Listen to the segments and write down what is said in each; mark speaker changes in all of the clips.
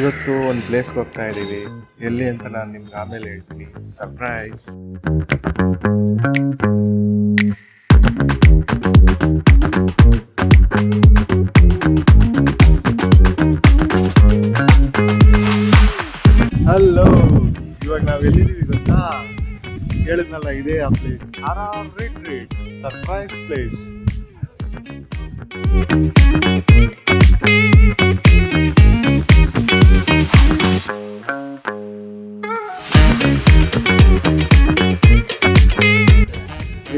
Speaker 1: ಇವತ್ತು ಒಂದು ಪ್ಲೇಸ್ಗೆ ಹೋಗ್ತಾ ಇದ್ದೀವಿ. ಎಲ್ಲಿ ಅಂತ ನಾನು ನಿಮ್ಗೆ ಆಮೇಲೆ ಹೇಳ್ತೀನಿ. ಸರ್ಪ್ರೈಸ್. ಹಲೋ, ಇವಾಗ ನಾವು ಎಲ್ಲಿದ್ದೀವಿ ಗೊತ್ತಾ? ಹೇಳಿದ್ನಲ್ಲ, ಇದೇ ಆ ಪ್ಲೇಸ್. Retreat surprise place.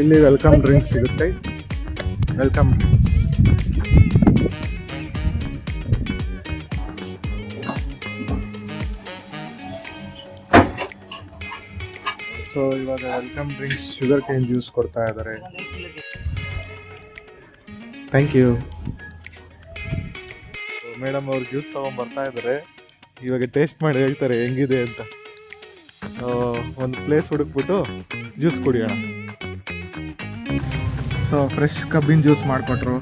Speaker 1: ಇಲ್ಲಿ ವೆಲ್ಕಮ್ ಡ್ರಿಂಕ್ಸ್ ಸಿಗುತ್ತೆ. Welcome drinks. ಸೊ ಇವಾಗ welcome drinks sugar cane juice ಕೊಡ್ತಾ ಇದ್ದಾರೆ. Thank you. ಮೇಡಮ್ ಅವ್ರು ಜ್ಯೂಸ್ ತಗೊಂಡ್ ಬರ್ತಾ ಇದ್ದಾರೆ. ಇವಾಗ ಟೇಸ್ಟ್ ಮಾಡಿ ಹೇಳ್ತಾರೆ ಹೆಂಗಿದೆ ಅಂತ. ಒಂದು ಪ್ಲೇಸ್ ಹುಡುಕ್ಬಿಟ್ಟು ಜ್ಯೂಸ್ ಕುಡಿಯೋಣ. ಸೊ ಫ್ರೆಶ್ ಕಬ್ಬಿನ ಜ್ಯೂಸ್ ಮಾಡಿಕೊಟ್ರು.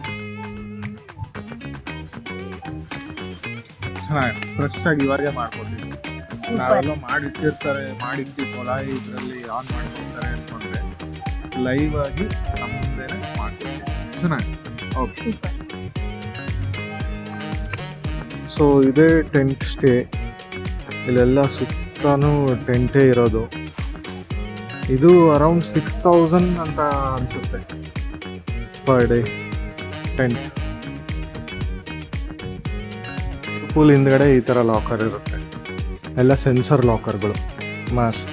Speaker 1: ಚೆನ್ನಾಗಿ ಫ್ರೆಶ್ ಆಗಿ ಇವಾಗೇ ಮಾಡಿಕೊಟ್ಟಿದ್ವಿ. ನಾವೆಲ್ಲ ಮಾಡಿಟ್ಟಿರ್ತೀವಲ್ಲ, ಇದರಲ್ಲಿ ಆನ್ ಮಾಡ್ಕೊಡ್ತಾರೆ ಅಂದ್ಕೊಂಡ್ರೆ ಲೈವ್ ಆಗಿ ನಮ್ಮ ಮುಂದೆನೇ ಮಾಡ್ಕೊಡ್ತೀವಿ. ಚೆನ್ನಾಗಿ. ಓಕೆ. ಸೊ ಇದೇ ಟೆಂಟ್ ಸ್ಟೇ. ಇಲ್ಲೆಲ್ಲ ಸುತ್ತಾನು ಟೆಂಟೇ ಇರೋದು. ಇದು ಅರೌಂಡ್ 6000 ಅಂತ ಅನಿಸುತ್ತೆ ಪರ್ ಡೇ ಟೆಂಟ್. ಪೂಲ್ ಹಿಂದ್ಗಡೆ ಈ ಥರ ಲಾಕರ್ ಇರುತ್ತೆ. ಎಲ್ಲ ಸೆನ್ಸರ್ ಲಾಕರ್ಗಳು. ಮಸ್ತ್.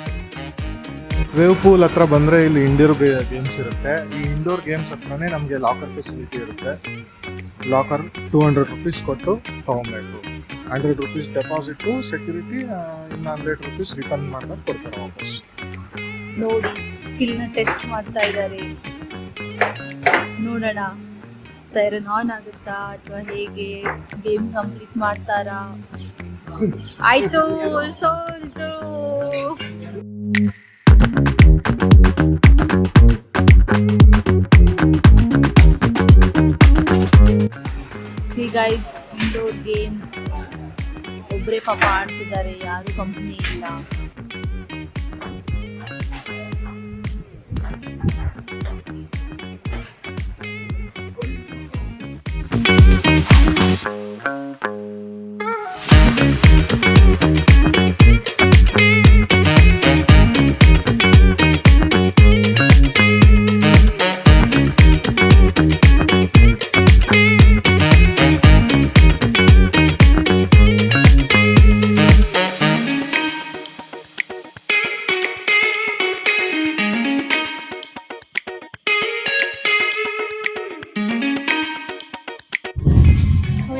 Speaker 1: ವೇವ್ ಪೂಲ್ ಹತ್ರ ಬಂದರೆ ಇಲ್ಲಿ ಇಂಡೋರ್ ಗೇಮ್ಸ್ ಇರುತ್ತೆ. ಈ ಇಂಡೋರ್ ಗೇಮ್ಸ್ ಹತ್ರನೇ ನಮಗೆ ಲಾಕರ್ ಫೆಸಿಲಿಟಿ ಇರುತ್ತೆ. ಲಾಕರ್ 200 ರೂಪೀಸ್ ಕೊಟ್ಟು ತೊಗೊಬೇಕು. 100 ರೂಪೀಸ್ ಡೆಪಾಸಿಟು ಸೆಕ್ಯೂರಿಟಿ, ಇನ್ನು 100 ರೂಪೀಸ್ ರಿಟರ್ನ್ ಮಾಡ್ಕೊಂಡು ಕೊಡ್ತಾರೆ ವಾಪಸ್.
Speaker 2: ನೋಡಿ, ಸ್ಕಿಲ್ನ ಟೆಸ್ಟ್ ಮಾಡ್ತಾ ಇದ್ದಾರೆ. ನೋಡೋಣ ಸೈರನ್ ಆನ್ ಆಗುತ್ತಾ ಅಥವಾ ಹೇಗೆ, ಗೇಮ್ ಕಂಪ್ಲೀಟ್ ಮಾಡ್ತಾರಾ? ಆಯ್ತು, ಸೋಲ್ತು. ಸಿ ಗೈಸ್, ಇಂಡೋರ್ ಗೇಮ್ ಒಬ್ಬರೇ ಪಾಪ ಆಡ್ತಿದ್ದಾರೆ, ಯಾರು ಕಂಪ್ನಿ ಇಲ್ಲ.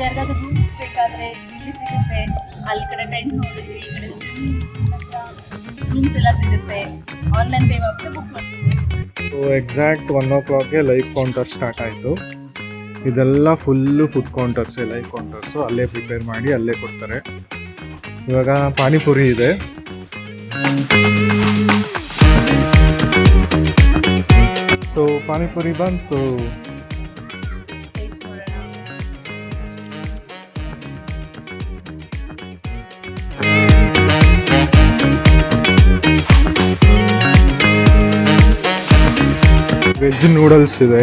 Speaker 2: ಯಾರಿಗಾದ್ರೂ ರೂಮ್ಸ್ ಬೇಕಾದ್ರೆ ಇಲ್ಲಿ ಸಿಗುತ್ತೆ. ಅಲ್ಲಿ ಕಡೆ ಟೆಂಟ್ ನೋಡಿದ್ವಿ, ಈ ಕಡೆ ರೂಮ್ಸ್ ಎಲ್ಲ ಸಿಗುತ್ತೆ. ಆನ್ಲೈನ್ ಪೇ ಮಾಡ್ಬಿಟ್ಟು ಬುಕ್ ಮಾಡ್ತೀವಿ.
Speaker 1: ಎಕ್ಸಾಕ್ಟ್ 1 o'clockಗೆ ಲೈವ್ ಕೌಂಟರ್ ಸ್ಟಾರ್ಟ್ ಆಯಿತು. ಇದೆಲ್ಲ ಫುಲ್ಲು ಫುಡ್ ಕೌಂಟರ್ಸೇ, ಲೈವ್ ಕೌಂಟರ್ಸು. ಅಲ್ಲೇ ಪ್ರಿಪೇರ್ ಮಾಡಿ ಅಲ್ಲೇ ಕೊಡ್ತಾರೆ. ಇವಾಗ ಪಾನಿಪುರಿ ಇದೆ. ಸೊ ಪಾನಿಪುರಿ ಬಂತು. ವೆಜ್ ನೂಡಲ್ಸ್ ಇದೆ.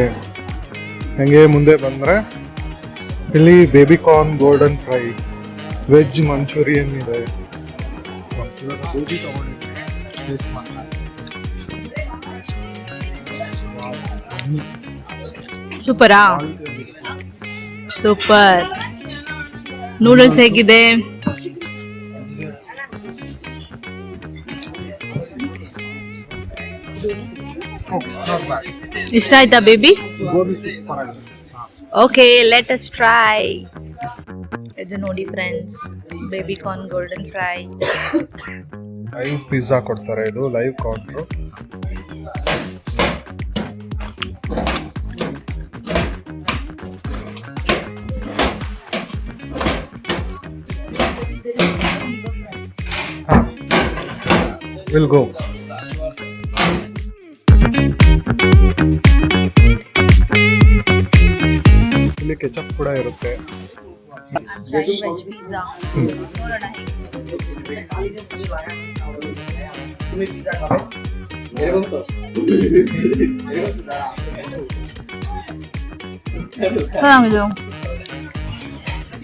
Speaker 1: ಹಂಗೆ ಮುಂದೆ ಬಂದರೆ ಇಲ್ಲಿ baby corn golden fry, veg manchurian ಇದೆ.
Speaker 2: ಸೂಪರಾ? ಸೂಪರ್. ನೂಡಲ್ಸ್ ಹೇಗಿದೆ? ಇಷ್ಟ ಆಯ್ತಾ baby? Okay, let us try. ಇದು ನೋಡಿ friends, baby corn golden fry.
Speaker 1: Live pizza ಕೊಡ್ತಾರೆ. ಇದು ಲೈವ್ ಕೌಂಟ್ರು. Will go. ಇಲ್ಲಿ ಕೆಚಪ್ ಕೂಡ ಇರುತ್ತೆ.
Speaker 2: ವೆಜ್ ಪಿಜ್ಜಾ ನೋಡೋಣ ಹೇಗೆ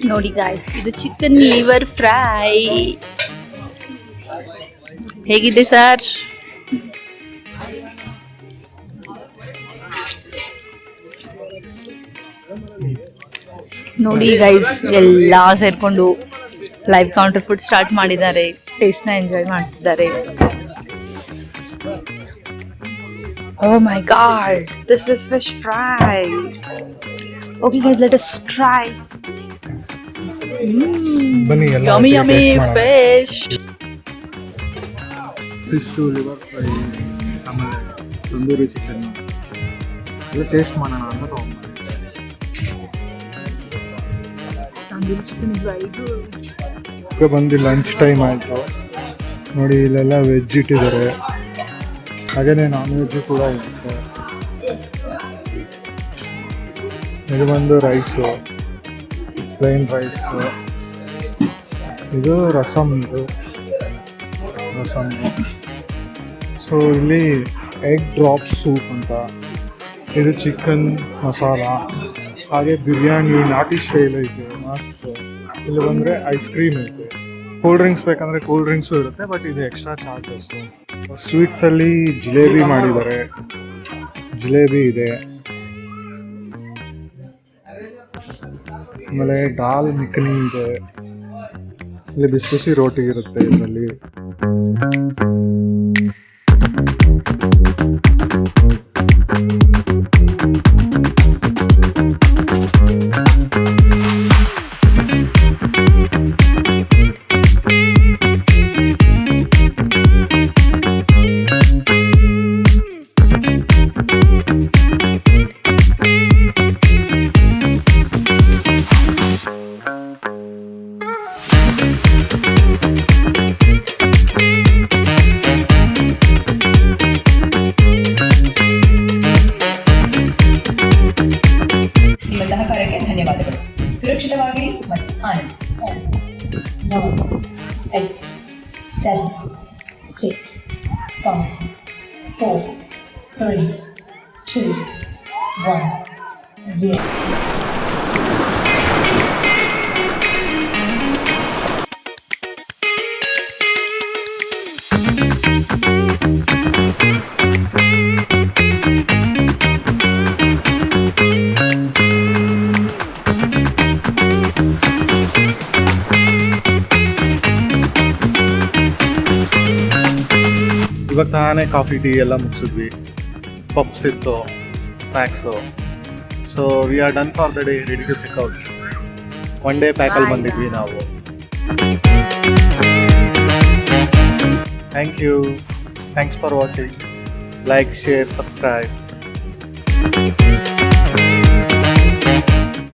Speaker 2: ನೋಡಿ ಗಾಯ್ಸ್, ಇದು ಚಿಕನ್ ಲಿವರ್ ಫ್ರೈ ಹೇಗಿದೆ ಸರ್? ನೋಡಿ ಗೈಸ್, ಎಲ್ಲ ಸೇರ್ಕೊಂಡು ಲೈವ್ ಕೌಂಟರ್ ಫುಡ್ ಸ್ಟಾರ್ಟ್ ಮಾಡಿದ್ದಾರೆ, ಟೇಸ್ಟ್ನ ಎಂಜಾಯ್ ಮಾಡ್ತಿದ್ದಾರೆ. Oh my god, this is fish fry. Okay guys, let us try.
Speaker 1: ಬನ್ನಿ ಎಲ್ಲ
Speaker 2: Yummy yummy fish.
Speaker 1: Fish, liver fry, ಆಮೇಲೆ ತಂದೂರಿ ಚಿಕನ್ ಎಲ್ಲ ಟೇಸ್ಟ್ ಮಾಡೋಣ ಅಂತ ತೊಗೊಂಡ್ಬಂದಿದ್ದೆ.
Speaker 2: Tandoori chicken is very good.
Speaker 1: ಈಗ ಬಂದು ಲಂಚ್ ಟೈಮ್ ಆಯಿತು. ನೋಡಿ ಇಲ್ಲೆಲ್ಲ ವೆಜ್ ಇಟ್ಟಿದ್ದಾರೆ, ಹಾಗೆಯೇ ನಾನ್ ವೆಜ್ ಕೂಡ ಇರುತ್ತೆ. ಇದು ಬಂದು ರೈಸು, ಪ್ಲೇನ್ ರೈಸು, ಇದು ರಸಮ್, ಸೊ ಇಲ್ಲಿ ಎಗ್ ಡ್ರಾಪ್ ಸೂಪ್ ಅಂತ, ಇದು ಚಿಕನ್ ಮಸಾಲ, ಹಾಗೆ ಬಿರಿಯಾನಿ ನಾಟಿ ಸ್ಟೈಲ್ ಐತೆ ಮಸ್ತ್. ಇಲ್ಲಿ ಬಂದರೆ ಐಸ್ ಕ್ರೀಮ್ ಐತೆ, ಕೂಲ್ ಡ್ರಿಂಕ್ಸ್ ಬೇಕಂದರೆ ಕೂಲ್ ಡ್ರಿಂಕ್ಸು ಇರುತ್ತೆ, ಬಟ್ ಇದು ಎಕ್ಸ್ಟ್ರಾ ಚಾರ್ಜಸ್ಸು. ಸ್ವೀಟ್ಸಲ್ಲಿ ಜಿಲೇಬಿ ಮಾಡಿದ್ದಾರೆ, ಜಿಲೇಬಿ ಇದೆ, ಆಮೇಲೆ ದಾಲ್ ಮಿಕ್ನಿ ಇದೆ, ಇಲ್ಲಿ ಬಿಸಿ ಬಿಸಿ ರೋಟಿ ಇರುತ್ತೆ ಇದರಲ್ಲಿ.
Speaker 3: ನಿಮ್ಮ ಸಹಕಾರಕ್ಕೆ ಧನ್ಯವಾದಗಳು. ಸುರಕ್ಷಿತವಾಗಿರಿ ಮತ್ತು ಆನಂದ. 9, 8, 7, 6, 5, 4, 3, 2, 1, 0.
Speaker 1: ಇವಾಗ ತಾನೇ ಕಾಫಿ ಟೀ ಎಲ್ಲ ಮುಗಿಸಿದ್ವಿ, ಪಪ್ಸ್ ಇತ್ತು, snacks. So we are done for the day, ready to checkout. One day ಪ್ಯಾಕಲ್ಲಿ ಬಂದಿದ್ವಿ ನಾವು. Thank you, thanks for watching. Like, share, subscribe.